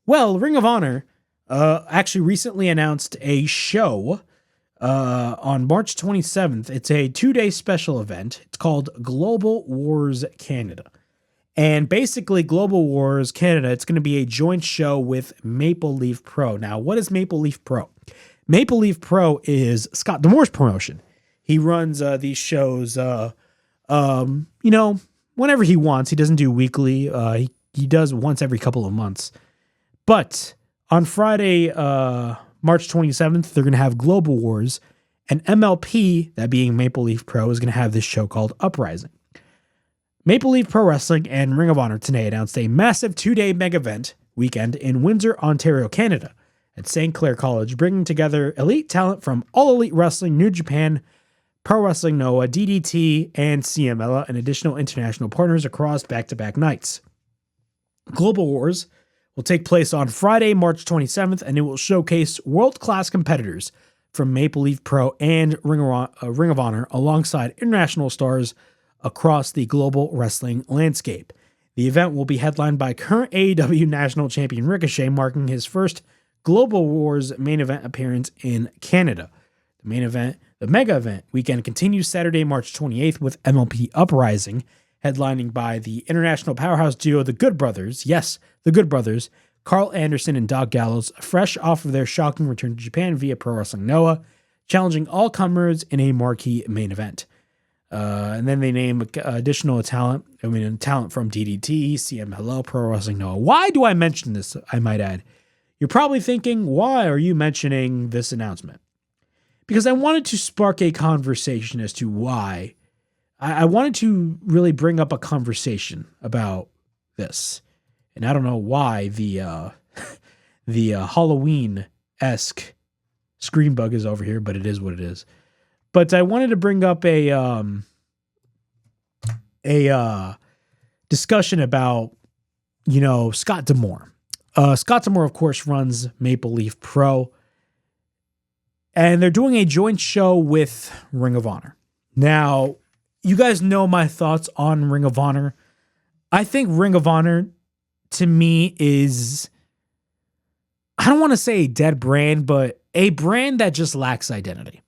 Well, Ring of Honor actually recently announced a show on March 27th. It's a 2-day special event. It's called Global Wars Canada. And basically, Global Wars Canada, it's going to be a joint show with Maple Leaf Pro. Now, what is Maple Leaf Pro? Maple Leaf Pro is Scott D'Amore's promotion. He runs these shows, whenever he wants. He doesn't do weekly. He does once every couple of months. But on Friday, March 27th, they're going to have Global Wars, and MLP, that being Maple Leaf Pro, is going to have this show called Uprising. Maple Leaf Pro Wrestling and Ring of Honor today announced a massive 2-day mega event weekend in Windsor, Ontario, Canada, at St. Clair College, bringing together elite talent from All Elite Wrestling, New Japan, Pro Wrestling Noah, DDT, and CMLA, and additional international partners across back-to-back nights. Global Wars will take place on Friday, March 27th, and it will showcase world-class competitors from Maple Leaf Pro and Ring of Honor alongside international stars across the global wrestling landscape. The event will be headlined by current AEW National Champion Ricochet, marking his first Global Wars main event appearance in Canada. The mega event weekend continues Saturday, March 28th with MLP Uprising, headlining by the international powerhouse duo The Good Brothers. Yes, The Good Brothers, Carl Anderson and Doc Gallows, fresh off of their shocking return to Japan via Pro Wrestling Noah, challenging all comers in a marquee main event. And then they name additional talent from DDT, CM Hello, Pro Wrestling Noah. Why do I mention this, I might add? You're probably thinking, why are you mentioning this announcement? Because I wanted to spark a conversation as to why. I wanted to really bring up a conversation about this. And I don't know why the Halloween-esque screen bug is over here, but it is what it is. But I wanted to bring up a discussion about, Scott D'Amore. Scott D'Amore, of course, runs Maple Leaf Pro, and they're doing a joint show with Ring of Honor. Now, you guys know my thoughts on Ring of Honor. I think Ring of Honor, to me, is, I don't want to say a dead brand, but a brand that just lacks identity.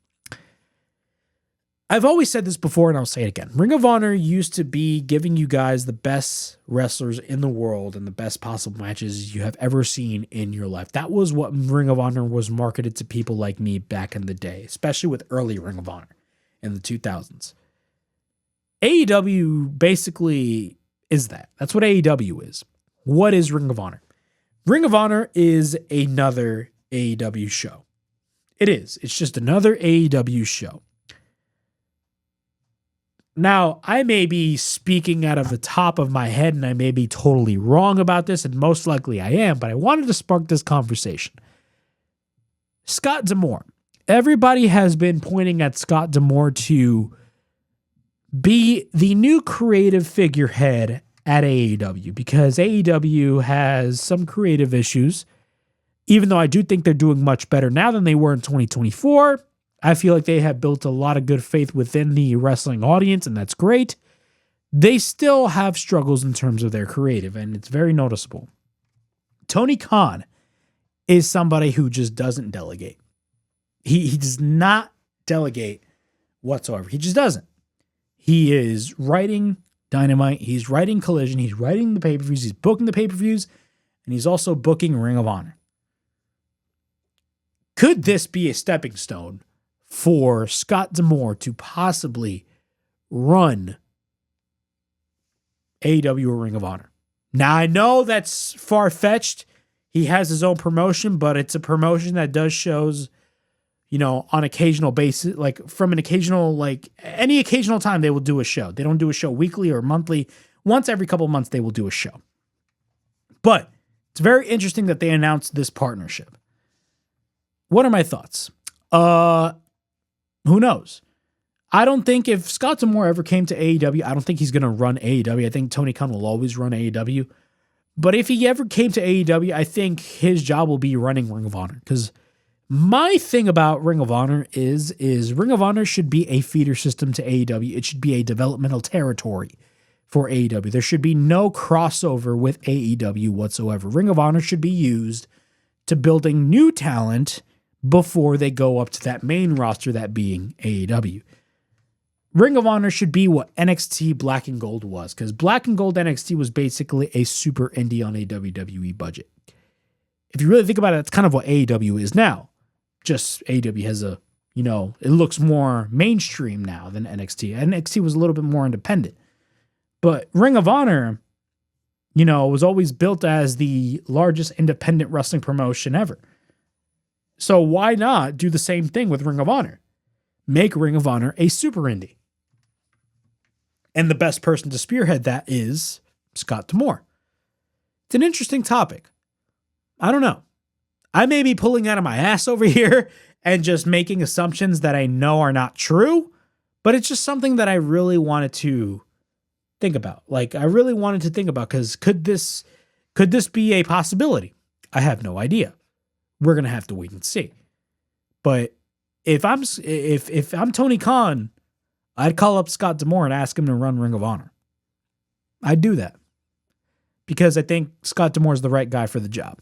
I've always said this before, and I'll say it again. Ring of Honor used to be giving you guys the best wrestlers in the world and the best possible matches you have ever seen in your life. That was what Ring of Honor was marketed to people like me back in the day, especially with early Ring of Honor in the 2000s. AEW basically is that. That's what AEW is. What is Ring of Honor? Ring of Honor is another AEW show. It is. It's just another AEW show. Now, I may be speaking out of the top of my head, and I may be totally wrong about this, and most likely I am, but I wanted to spark this conversation. Scott D'Amore. Everybody has been pointing at Scott D'Amore to be the new creative figurehead at AEW, because AEW has some creative issues. Even though I do think they're doing much better now than they were in 2024, I feel like they have built a lot of good faith within the wrestling audience, and that's great. They still have struggles in terms of their creative, and it's very noticeable. Tony Khan is somebody who just doesn't delegate. He does not delegate whatsoever. He just doesn't. He is writing Dynamite. He's writing Collision. He's writing the pay-per-views. He's booking the pay-per-views, and he's also booking Ring of Honor. Could this be a stepping stone for Scott D'Amore to possibly run AEW or Ring of Honor? Now, I know that's far-fetched. He has his own promotion, but it's a promotion that does shows, on occasional basis, like from an occasional, like any occasional time they will do a show. They don't do a show weekly or monthly. Once every couple of months, they will do a show. But it's very interesting that they announced this partnership. What are my thoughts? Who knows? I don't think if Scott D'Amore ever came to AEW, I don't think he's going to run AEW. I think Tony Khan will always run AEW. But if he ever came to AEW, I think his job will be running Ring of Honor. Because my thing about Ring of Honor is Ring of Honor should be a feeder system to AEW. It should be a developmental territory for AEW. There should be no crossover with AEW whatsoever. Ring of Honor should be used to building new talent before they go up to that main roster, that being AEW. Ring of Honor should be what NXT Black and Gold was, because Black and Gold NXT was basically a super indie on a WWE budget. If you really think about it, that's kind of what AEW is now. Just AEW has a, it looks more mainstream now than NXT. NXT was a little bit more independent. But Ring of Honor, was always built as the largest independent wrestling promotion ever. So why not do the same thing with Ring of Honor? Make Ring of Honor a super indie. And the best person to spearhead that is Scott D'Amore. It's an interesting topic. I don't know. I may be pulling out of my ass over here and just making assumptions that I know are not true, but it's just something that I really wanted to think about. I really wanted to think about, because could this be a possibility? I have no idea. We're going to have to wait and see. But if I'm Tony Khan, I'd call up Scott D'Amore and ask him to run Ring of Honor. I'd do that, because I think Scott D'Amore is the right guy for the job.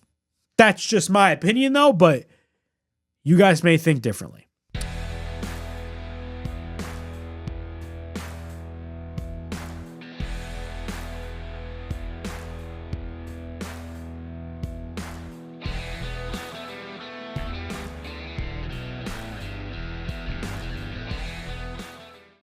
That's just my opinion, though, but you guys may think differently.